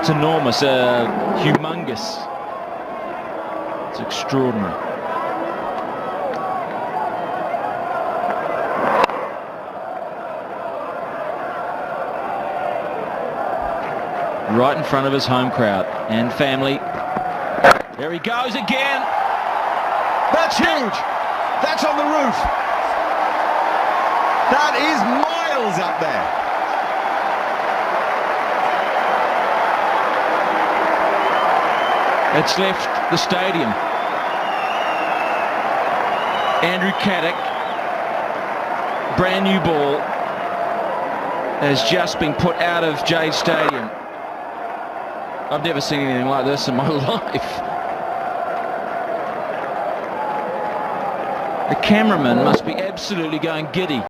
It's enormous, humongous. It's extraordinary. Right in front of his home crowd and family. There he goes again. That's huge. That's on the roof. That is miles up there. It's left the stadium. Andrew Caddick, brand new ball, has just been put out of Jade Stadium. I've never seen anything like this in my life. The cameraman must be absolutely going giddy.